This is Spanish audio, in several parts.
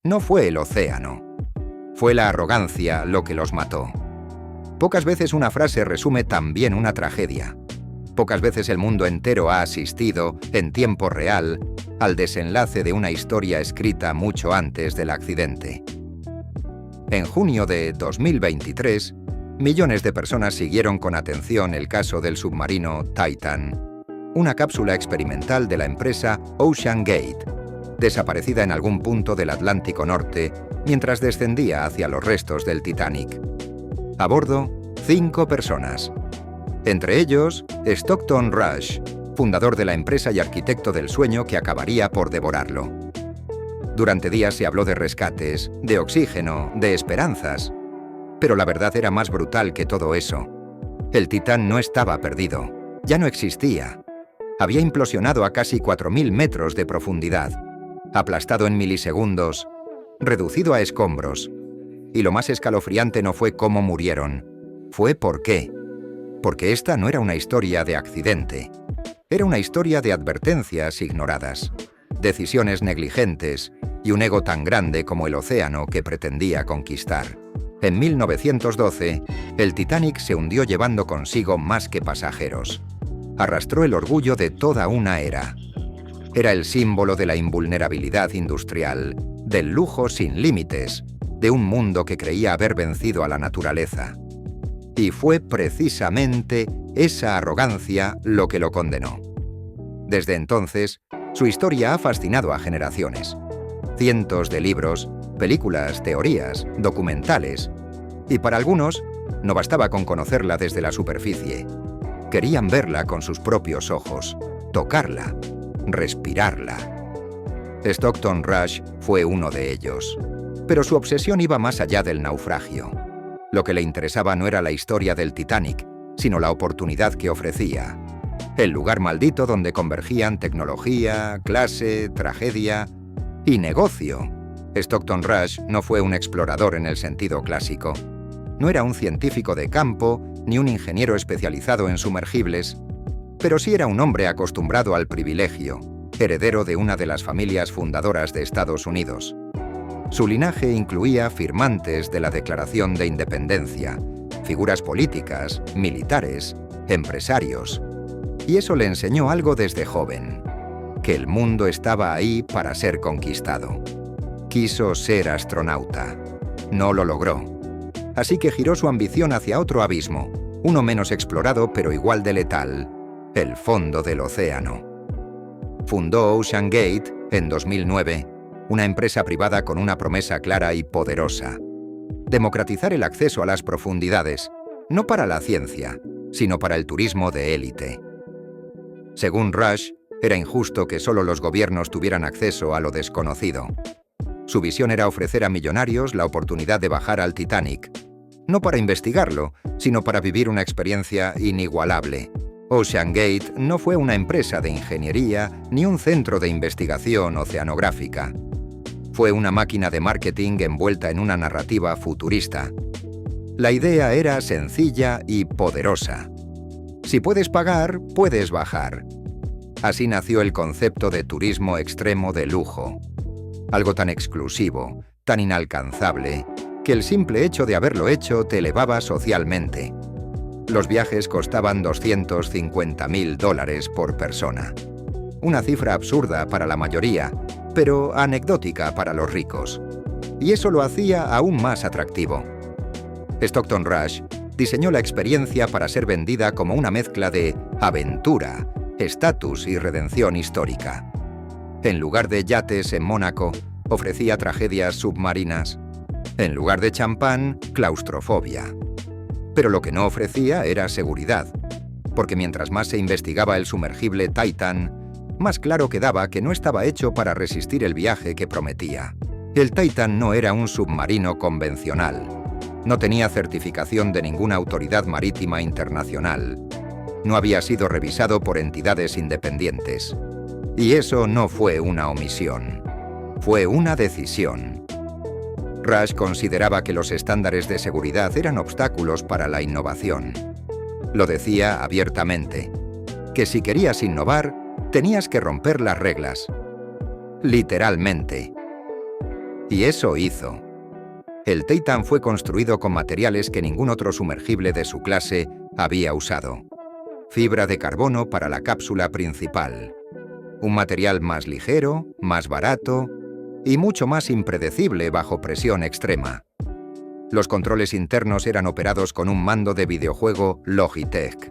No fue el océano. Fue la arrogancia lo que los mató. Pocas veces una frase resume tan bien una tragedia. Pocas veces el mundo entero ha asistido, en tiempo real, al desenlace de una historia escrita mucho antes del accidente. En junio de 2023, millones de personas siguieron con atención el caso del submarino Titan, una cápsula experimental de la empresa OceanGate, desaparecida en algún punto del Atlántico Norte mientras descendía hacia los restos del Titanic. A bordo, 5 personas. Entre ellos, Stockton Rush, fundador de la empresa y arquitecto del sueño que acabaría por devorarlo. Durante días se habló de rescates, de oxígeno, de esperanzas. Pero la verdad era más brutal que todo eso. El Titán no estaba perdido, ya no existía. Había implosionado a casi 4.000 metros de profundidad, aplastado en milisegundos, reducido a escombros. Y lo más escalofriante no fue cómo murieron, fue por qué. Porque esta no era una historia de accidente. Era una historia de advertencias ignoradas, decisiones negligentes y un ego tan grande como el océano que pretendía conquistar. En 1912, el Titanic se hundió llevando consigo más que pasajeros. Arrastró el orgullo de toda una era. Era el símbolo de la invulnerabilidad industrial, del lujo sin límites, de un mundo que creía haber vencido a la naturaleza. Y fue precisamente esa arrogancia lo que lo condenó. Desde entonces, su historia ha fascinado a generaciones. Cientos de libros, películas, teorías, documentales. Y para algunos, no bastaba con conocerla desde la superficie. Querían verla con sus propios ojos, tocarla, respirarla. Stockton Rush fue uno de ellos. Pero su obsesión iba más allá del naufragio. Lo que le interesaba no era la historia del Titanic, sino la oportunidad que ofrecía. El lugar maldito donde convergían tecnología, clase, tragedia y negocio. Stockton Rush no fue un explorador en el sentido clásico. No era un científico de campo ni un ingeniero especializado en sumergibles, pero sí era un hombre acostumbrado al privilegio, heredero de una de las familias fundadoras de Estados Unidos. Su linaje incluía firmantes de la Declaración de Independencia, figuras políticas, militares, empresarios. Y eso le enseñó algo desde joven, que el mundo estaba ahí para ser conquistado. Quiso ser astronauta. No lo logró. Así que giró su ambición hacia otro abismo, uno menos explorado pero igual de letal, el fondo del océano. Fundó OceanGate en 2009, una empresa privada con una promesa clara y poderosa: democratizar el acceso a las profundidades, no para la ciencia, sino para el turismo de élite. Según Rush, era injusto que solo los gobiernos tuvieran acceso a lo desconocido. Su visión era ofrecer a millonarios la oportunidad de bajar al Titanic, no para investigarlo, sino para vivir una experiencia inigualable. OceanGate no fue una empresa de ingeniería ni un centro de investigación oceanográfica. Fue una máquina de marketing envuelta en una narrativa futurista. La idea era sencilla y poderosa. Si puedes pagar, puedes bajar. Así nació el concepto de turismo extremo de lujo. Algo tan exclusivo, tan inalcanzable, que el simple hecho de haberlo hecho te elevaba socialmente. Los viajes costaban $250.000 por persona. Una cifra absurda para la mayoría, pero anecdótica para los ricos. Y eso lo hacía aún más atractivo. Stockton Rush diseñó la experiencia para ser vendida como una mezcla de aventura, estatus y redención histórica. En lugar de yates en Mónaco, ofrecía tragedias submarinas. En lugar de champán, claustrofobia. Pero lo que no ofrecía era seguridad, porque mientras más se investigaba el sumergible Titan, más claro quedaba que no estaba hecho para resistir el viaje que prometía. El Titan no era un submarino convencional. No tenía certificación de ninguna autoridad marítima internacional. No había sido revisado por entidades independientes. Y eso no fue una omisión. Fue una decisión. Rush consideraba que los estándares de seguridad eran obstáculos para la innovación. Lo decía abiertamente, que si querías innovar, tenías que romper las reglas. Literalmente. Y eso hizo. El Titan fue construido con materiales que ningún otro sumergible de su clase había usado. Fibra de carbono para la cápsula principal. Un material más ligero, más barato y mucho más impredecible bajo presión extrema. Los controles internos eran operados con un mando de videojuego Logitech.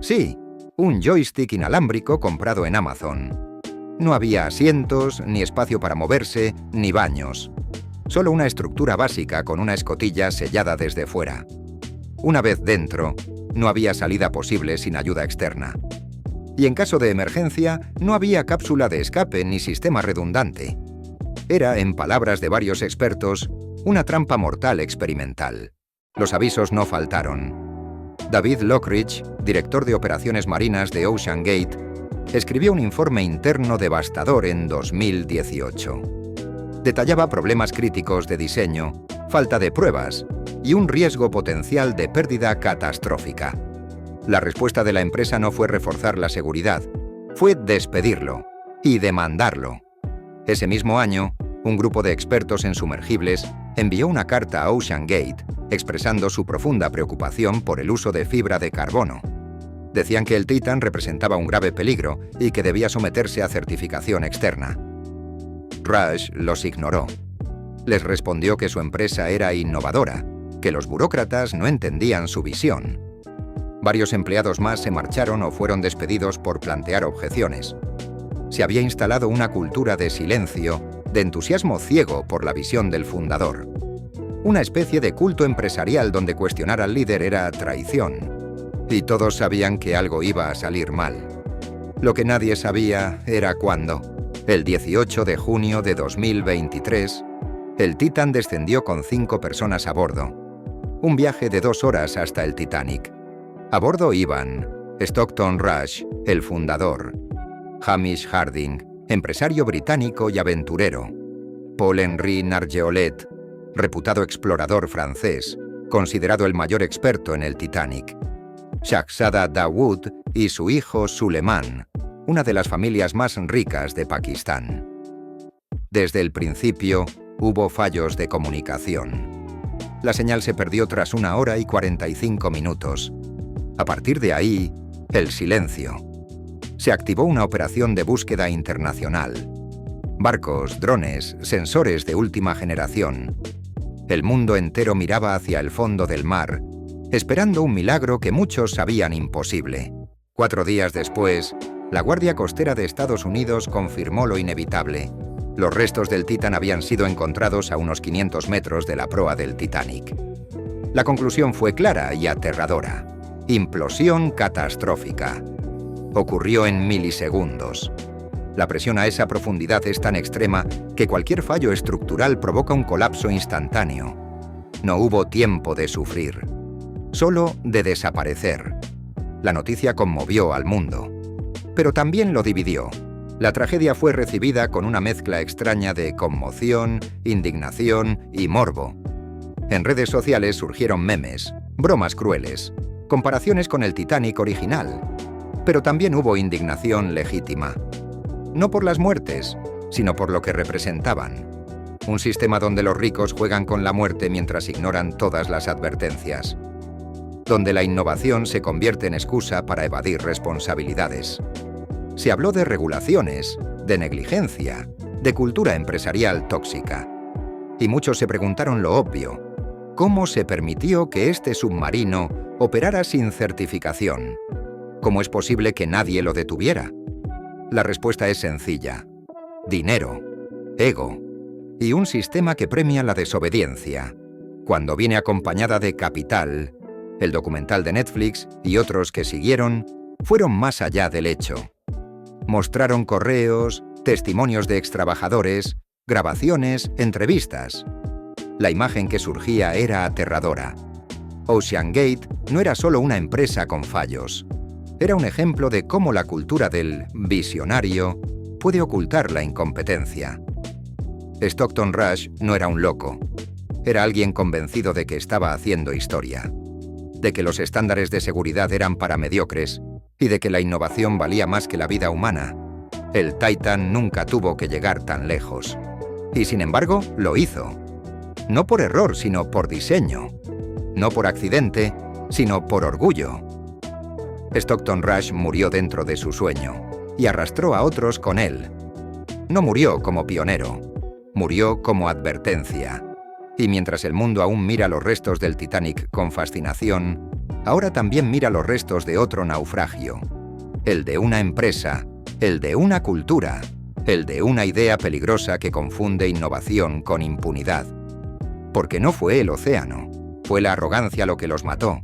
Sí, un joystick inalámbrico comprado en Amazon. No había asientos, ni espacio para moverse, ni baños. Solo una estructura básica con una escotilla sellada desde fuera. Una vez dentro, no había salida posible sin ayuda externa. Y en caso de emergencia, no había cápsula de escape ni sistema redundante. Era, en palabras de varios expertos, una trampa mortal experimental. Los avisos no faltaron. David Lockridge, director de operaciones marinas de OceanGate, escribió un informe interno devastador en 2018. Detallaba problemas críticos de diseño, falta de pruebas y un riesgo potencial de pérdida catastrófica. La respuesta de la empresa no fue reforzar la seguridad, fue despedirlo y demandarlo. Ese mismo año, un grupo de expertos en sumergibles envió una carta a OceanGate expresando su profunda preocupación por el uso de fibra de carbono. Decían que el Titan representaba un grave peligro y que debía someterse a certificación externa. Rush los ignoró. Les respondió que su empresa era innovadora, que los burócratas no entendían su visión. Varios empleados más se marcharon o fueron despedidos por plantear objeciones. Se había instalado una cultura de silencio, de entusiasmo ciego por la visión del fundador. Una especie de culto empresarial donde cuestionar al líder era traición. Y todos sabían que algo iba a salir mal. Lo que nadie sabía era cuándo. El 18 de junio de 2023, el Titan descendió con 5 personas a bordo. Un viaje de 2 horas hasta el Titanic. A bordo iban Stockton Rush, el fundador; Hamish Harding, empresario británico y aventurero; Paul-Henri Nargeolet, reputado explorador francés, considerado el mayor experto en el Titanic; Shahzada Dawood y su hijo Suleiman, una de las familias más ricas de Pakistán. Desde el principio, hubo fallos de comunicación. La señal se perdió tras 1 hora y 45 minutos. A partir de ahí, el silencio. Se activó una operación de búsqueda internacional. Barcos, drones, sensores de última generación. El mundo entero miraba hacia el fondo del mar, esperando un milagro que muchos sabían imposible. 4 días después, la Guardia Costera de Estados Unidos confirmó lo inevitable. Los restos del Titan habían sido encontrados a unos 500 metros de la proa del Titanic. La conclusión fue clara y aterradora. Implosión catastrófica. Ocurrió en milisegundos. La presión a esa profundidad es tan extrema que cualquier fallo estructural provoca un colapso instantáneo. No hubo tiempo de sufrir, solo de desaparecer. La noticia conmovió al mundo, pero también lo dividió. La tragedia fue recibida con una mezcla extraña de conmoción, indignación y morbo. En redes sociales surgieron memes, bromas crueles, comparaciones con el Titanic original, pero también hubo indignación legítima. No por las muertes, sino por lo que representaban. Un sistema donde los ricos juegan con la muerte mientras ignoran todas las advertencias. Donde la innovación se convierte en excusa para evadir responsabilidades. Se habló de regulaciones, de negligencia, de cultura empresarial tóxica. Y muchos se preguntaron lo obvio: ¿cómo se permitió que este submarino operara sin certificación? ¿Cómo es posible que nadie lo detuviera? La respuesta es sencilla: dinero, ego y un sistema que premia la desobediencia. Cuando viene acompañada de capital, el documental de Netflix y otros que siguieron fueron más allá del hecho. Mostraron correos, testimonios de extrabajadores, grabaciones, entrevistas. La imagen que surgía era aterradora. OceanGate no era solo una empresa con fallos. Era un ejemplo de cómo la cultura del visionario puede ocultar la incompetencia. Stockton Rush no era un loco. Era alguien convencido de que estaba haciendo historia, de que los estándares de seguridad eran para mediocres y de que la innovación valía más que la vida humana. El Titan nunca tuvo que llegar tan lejos. Y sin embargo, lo hizo. No por error, sino por diseño. No por accidente, sino por orgullo. Stockton Rush murió dentro de su sueño y arrastró a otros con él. No murió como pionero, murió como advertencia. Y mientras el mundo aún mira los restos del Titanic con fascinación, ahora también mira los restos de otro naufragio. El de una empresa, el de una cultura, el de una idea peligrosa que confunde innovación con impunidad. Porque no fue el océano, fue la arrogancia lo que los mató.